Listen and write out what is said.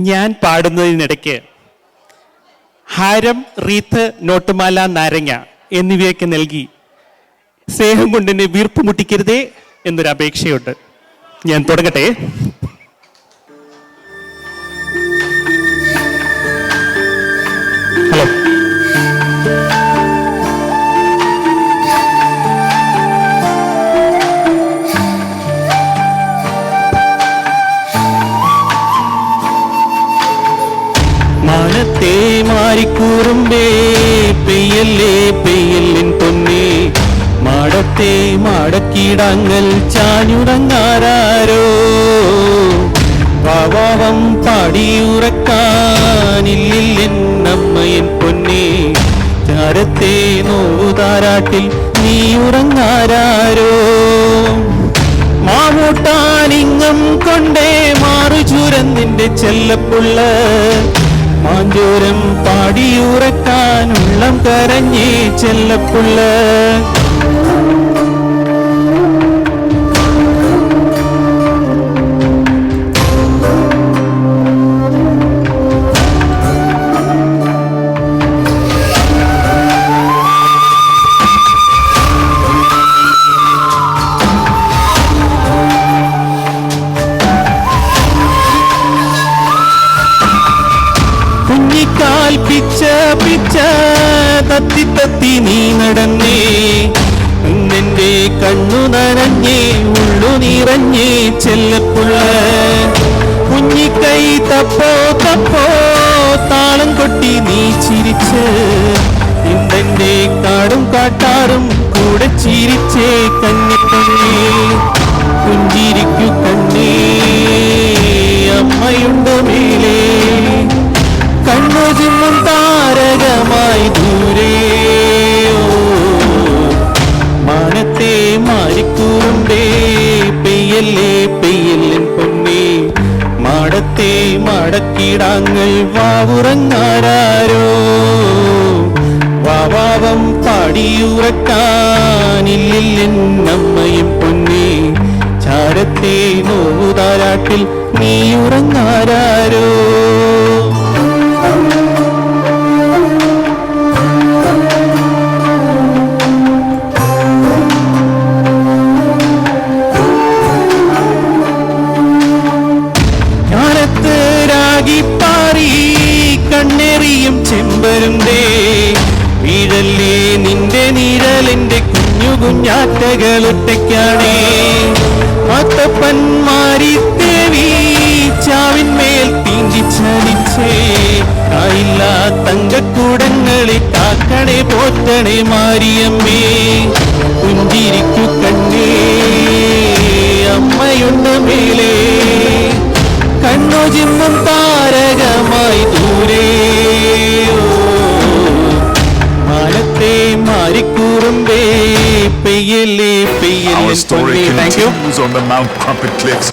ഞാൻ പാടുന്നതിനിടയ്ക്ക് ഹാരം, റീത്ത്, നോട്ടുമാല, നാരങ്ങ എന്നിവയൊക്കെ നൽകി സ്നേഹം കൊണ്ട് എന്നെ വീർപ്പ് മുട്ടിക്കരുതേ എന്നൊരു അപേക്ഷയുണ്ട്. ഞാൻ തുടങ്ങട്ടെ. ഹലോ. മാനത്തെ മാറിക്കൂറുമ്പേ പെയ്യല്ലേ പെയ്യല്ലിൻ പൊന്നേ, മാടത്തെ മാടക്കീടാങ്ങൾ ചാഞ്ഞുറങ്ങാരോ, വാവാവം പാടിയുറക്കാനില്ലെന്നമ്മയൻ പൊന്നേ, ചാരത്തെ നോവുതാരാട്ടിൽ നീ ഉറങ്ങാരോ, മാവൂട്ടാനിങ്ങം കൊണ്ടേ മാറു ചുരന്നിന്റെ ചെല്ലപ്പുള്ള, മാഞ്ചോരം പാടിയുറക്കാനുള്ളം കരഞ്ഞേ ചെല്ലപ്പുള്ള. കുഞ്ഞിക്കാൽ പിച്ച പിച്ച തത്തി തത്തി നീ നടന്നേ, നിന്റെ കണ്ണു നനഞ്ഞേ ഉള്ളു നിറഞ്ഞേ ചെല്ലപ്പുള്ള, കുഞ്ഞിക്കൈ തപ്പോ തപ്പോ താളം കൊട്ടി നീ ചിരിച്ച്, ഇന്നെന്റെ കാടും കാട്ടാറും കൂടെ ചിരിച്ചേ കന്നിക്കണ്ണേ, പുഞ്ചിരിക്കു കണ്ണേ അമ്മയുണ്ട് മേലേ, കണ്ണു ചിമ്മും താരകമായി ദൂരെ, മാനത്തെ മാറിക്കൂറുമ്പേ പെയ്യല്ലേ പെയ്യല്ലിൻ പൊന്നേ, മാടത്തെ മാടക്കീടാങ്ങൾ വാവുറങ്ങാരോ, വാവാവം പാടിയുറക്കാനില്ലെന്നമ്മയും പൊന്നേ, ചാരത്തെ നോവുതാരാട്ടിൽ നീ ഉറങ്ങാരോ. കണ്ണെറിയും ചെമ്പരുന്തേ വീഴല്ലേ നിന്റെ നിഴലിന്റെ കുഞ്ഞു കുഞ്ഞാറ്റകളൊറ്റയ്ക്കാണേ, മാത്തപ്പന്മാരി ദേവി ചാവിന്മേൽ തീണ്ടിച്ചലിച്ചേ, കായില്ലാ തങ്കക്കൂടങ്ങളെ കാക്കണേ പോറ്റണേ മാരിയമ്മേ, പുഞ്ചിരിക്കു കണ്ണേ അമ്മയുണ്ട് മേലേ, കണ്ണു ചിമ്മും താരകമായി ദൂരെ, മാനത്തെ മാറിക്കൂറുമ്പേ പെയ്യല്ലേ പെയ്യല്ലേ. Our story continues on the Mount Crumpet Cliffs.